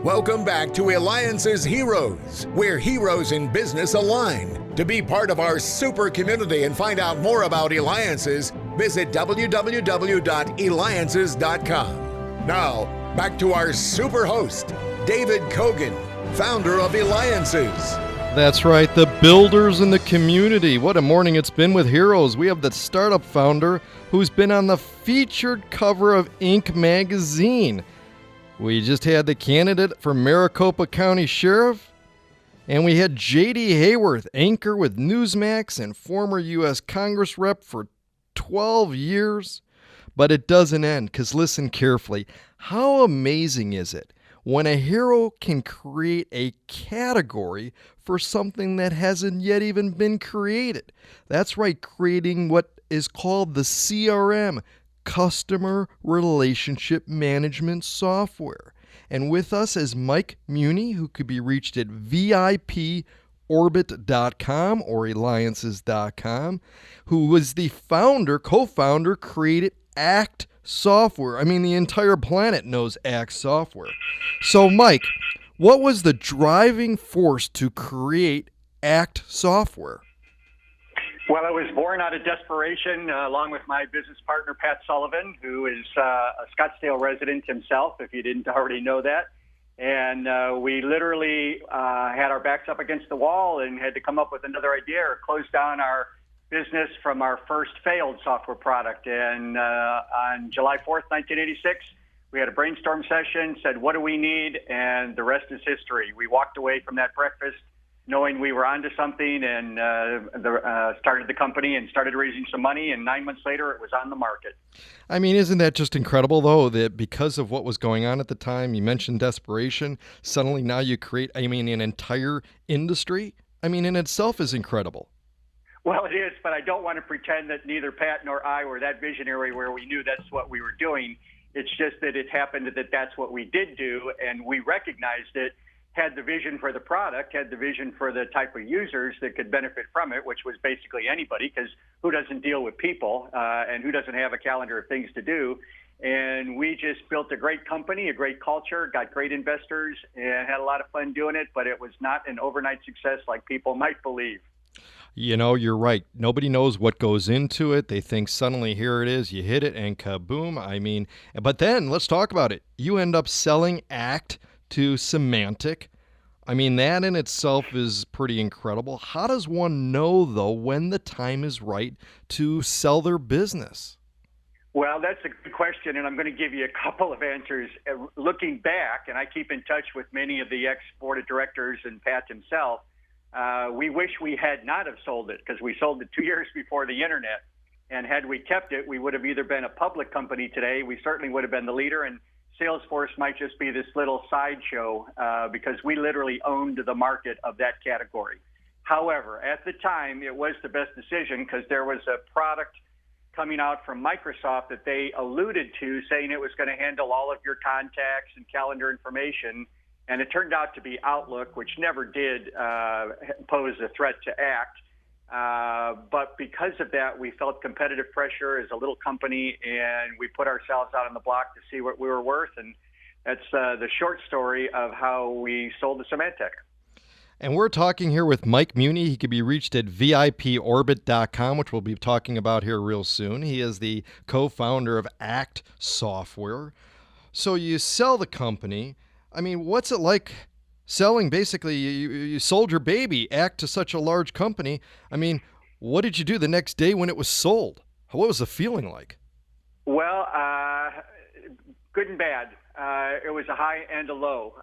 Welcome back to Eliances Heroes, where heroes in business align. To be part of our super community and find out more about Eliances, visit www.Eliances.com. Now, back to our super host, David Cogan, founder of Eliances. That's right, the builders in the community. What a morning it's been with heroes. We have the startup founder who's been on the featured cover of Inc. magazine. We just had the candidate for Maricopa County Sheriff, and we had J.D. Hayworth, anchor with Newsmax and former U.S. Congress rep for 12 years. But it doesn't end, because listen carefully. How amazing is it when a hero can create a category for something that hasn't yet even been created? That's right, creating what is called the CRM, Customer Relationship Management Software. And with us is Mike Muhney, who could be reached at VIPOrbit.com or Eliances.com, who was the co-founder, created ACT Software. I mean, the entire planet knows ACT Software. So, Mike, what was the driving force to create ACT Software? Well, it was born out of desperation, along with my business partner, Pat Sullivan, who is a Scottsdale resident himself, if you didn't already know that. And we literally had our backs up against the wall and had to come up with another idea or close down our business from our first failed software product. And on July 4th, 1986, we had a brainstorm session, said, what do we need? And the rest is history. We walked away from that breakfast knowing we were onto something, and started the company and started raising some money, and 9 months later it was on the market. I mean, isn't that just incredible, though, that because of what was going on at the time, you mentioned desperation, suddenly now you create, an entire industry? I mean, in itself is incredible. Well, it is, but I don't want to pretend that neither Pat nor I were that visionary where we knew that's what we were doing. It's just that it happened that that's what we did do, and we recognized it, had the vision for the product, had the vision for the type of users that could benefit from it, which was basically anybody, because who doesn't deal with people and who doesn't have a calendar of things to do? And we just built a great company, a great culture, got great investors, and had a lot of fun doing it, but it was not an overnight success like people might believe. You know, you're right. Nobody knows what goes into it. They think suddenly here it is, you hit it, and kaboom. I mean, but then let's talk about it. You end up selling ACT to Symantec. I mean, that in itself is pretty incredible. How does one know, though, when the time is right to sell their business? Well, that's a good question, and I'm going to give you a couple of answers. Looking back, and I keep in touch with many of the ex-board of directors and Pat himself, we wish we had not have sold it, because we sold it 2 years before the internet. And had we kept it, we would have either been a public company today, we certainly would have been the leader, and Salesforce might just be this little sideshow because we literally owned the market of that category. However, at the time, it was the best decision because there was a product coming out from Microsoft that they alluded to, saying it was going to handle all of your contacts and calendar information. And it turned out to be Outlook, which never did pose a threat to ACT. But because of that, we felt competitive pressure as a little company, and we put ourselves out on the block to see what we were worth. And that's the short story of how we sold to Symantec. And we're talking here with Mike Muhney. He can be reached at VIPOrbit.com, which we'll be talking about here real soon. He is the co-founder of ACT Software. So you sell the company. I mean, what's it like selling? Basically, you sold your baby, ACT, to such a large company. I mean, what did you do the next day when it was sold? What was the feeling like? Well, good and bad. It was a high and a low.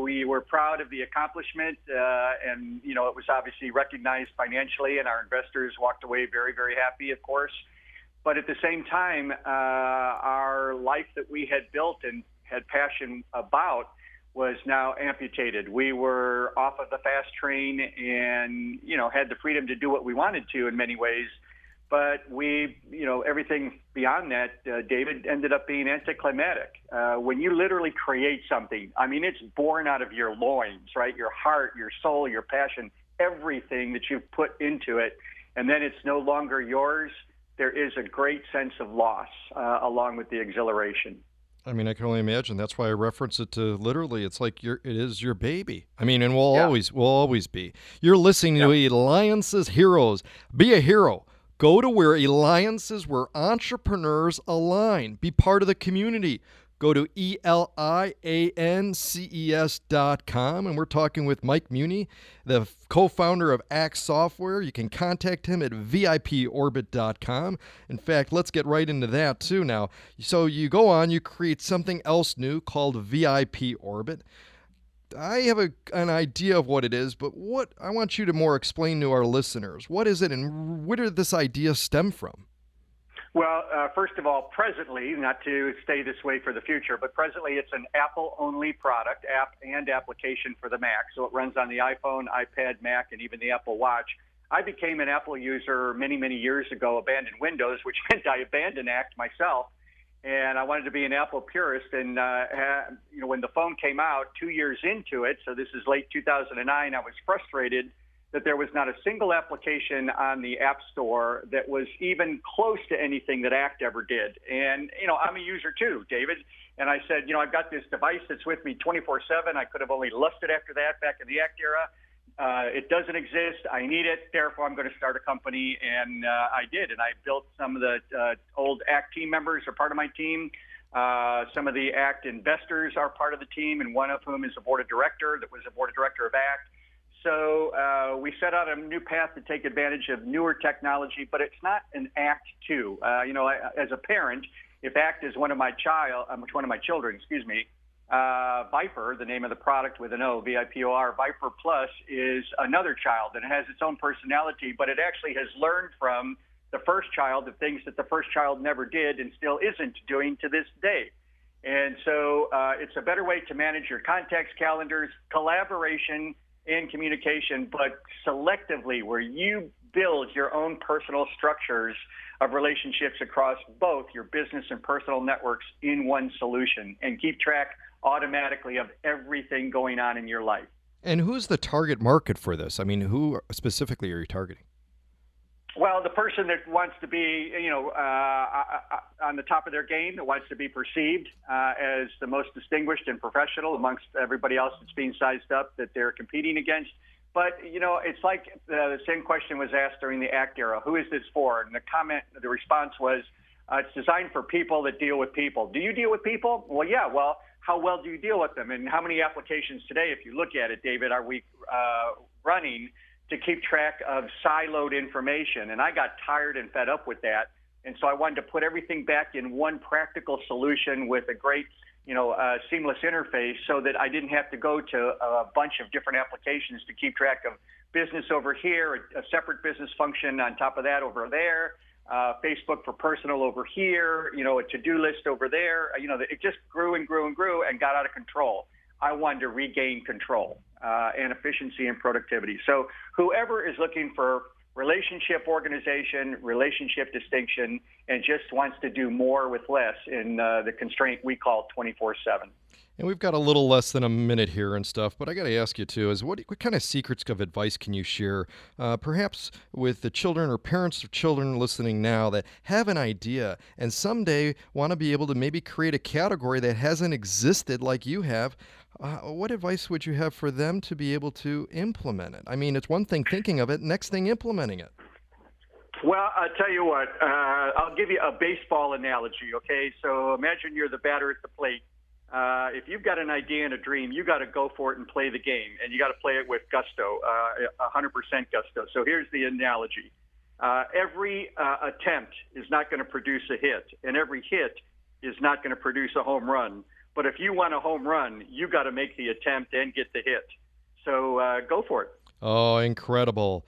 We were proud of the accomplishment, and, it was obviously recognized financially, and our investors walked away very, very happy, of course. But at the same time, our life that we had built and had passion about was now amputated. We were off of the fast train and, had the freedom to do what we wanted to in many ways. But we, everything beyond that, David, ended up being anticlimactic. When you literally create something, I mean, it's born out of your loins, right? Your heart, your soul, your passion, everything that you've put into it, and then it's no longer yours. There is a great sense of loss along with the exhilaration. I mean, I can only imagine. That's why I reference it to literally. It's like it is your baby. I mean, and Yeah. we'll always be. You're listening to Yep. Eliances Heroes. Be a hero. Go to where Eliances, where entrepreneurs align. Be part of the community. Go to Eliances.com, and we're talking with Mike Muhney, the co-founder of Axe Software. You can contact him at VIPOrbit.com. In fact, let's get right into that too now. So you go on, you create something else new called VIPOrbit. I have an idea of what it is, but what I want you to more explain to our listeners. What is it, and where did this idea stem from? Well, first of all, presently, not to stay this way for the future, but presently it's an Apple-only product, app and application for the Mac. So it runs on the iPhone, iPad, Mac, and even the Apple Watch. I became an Apple user many, many years ago, abandoned Windows, which meant I abandoned Act myself. And I wanted to be an Apple purist. And, when the phone came out 2 years into it, so this is late 2009, I was frustrated that there was not a single application on the App Store that was even close to anything that Act ever did. And, I'm a user too, David. And I said, I've got this device that's with me 24/7. I could have only lusted after that back in the Act era. It doesn't exist. I need it. Therefore, I'm going to start a company. And I did. And I built some of the old Act team members are part of my team. Some of the Act investors are part of the team, and one of whom is a board of director that was a board of director of Act. So we set out a new path to take advantage of newer technology, but it's not an Act 2. As a parent, if Act is one of my children, Vipor, the name of the product with an O, VIPOR, Vipor Plus is another child, and it has its own personality, but it actually has learned from the first child the things that the first child never did and still isn't doing to this day. And so it's a better way to manage your contacts, calendars, collaboration, and communication, but selectively, where you build your own personal structures of relationships across both your business and personal networks in one solution, and keep track automatically of everything going on in your life. And who's the target market for this? I mean, who specifically are you targeting? Well, the person that wants to be, on the top of their game, that wants to be perceived as the most distinguished and professional amongst everybody else that's being sized up that they're competing against. But, it's like the same question was asked during the Act era. Who is this for? And the response was, it's designed for people that deal with people. Do you deal with people? Well, yeah. Well, how well do you deal with them? And how many applications today, if you look at it, David, are we running to keep track of siloed information? And I got tired and fed up with that. And so I wanted to put everything back in one practical solution with a great, seamless interface, so that I didn't have to go to a bunch of different applications to keep track of business over here, a separate business function on top of that over there, Facebook for personal over here, a to-do list over there. It just grew and grew and grew and got out of control. I wanted to regain control and efficiency and productivity. So whoever is looking for relationship organization, relationship distinction, and just wants to do more with less in the constraint we call 24/7. And we've got a little less than a minute here and stuff, but I got to ask you too, is what kind of secrets of advice can you share, perhaps with the children or parents of children listening now that have an idea and someday want to be able to maybe create a category that hasn't existed like you have? What advice would you have for them to be able to implement it? I mean, it's one thing thinking of it, next thing implementing it. Well, I'll tell you what, I'll give you a baseball analogy, okay? So imagine you're the batter at the plate. If you've got an idea and a dream, you got to go for it and play the game, and you got to play it with gusto, 100% gusto. So here's the analogy. Every attempt is not going to produce a hit, and every hit is not going to produce a home run. But if you want a home run, you got to make the attempt and get the hit. So go for it. Oh, incredible.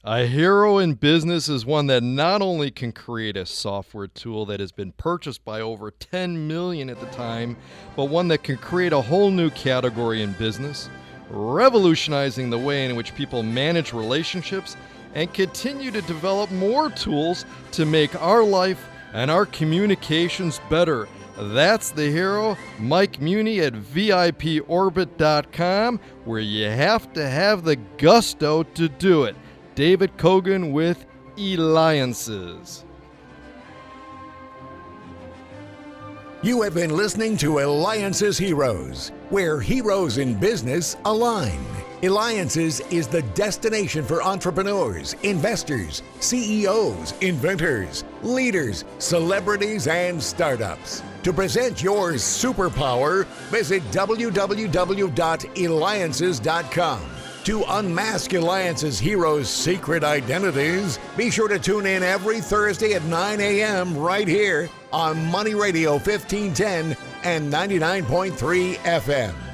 A hero in business is one that not only can create a software tool that has been purchased by over 10 million at the time, but one that can create a whole new category in business, revolutionizing the way in which people manage relationships, and continue to develop more tools to make our life and our communications better. That's the hero, Mike Muhney at VIPOrbit.com, where you have to have the gusto to do it. David Cogan with Eliances. You have been listening to Eliances Heroes, where heroes in business align. Eliances is the destination for entrepreneurs, investors, CEOs, inventors, leaders, celebrities, and startups. To present your superpower, visit www.Eliances.com. To unmask Eliances heroes' secret identities, be sure to tune in every Thursday at 9 a.m. right here on Money Radio 1510 and 99.3 FM.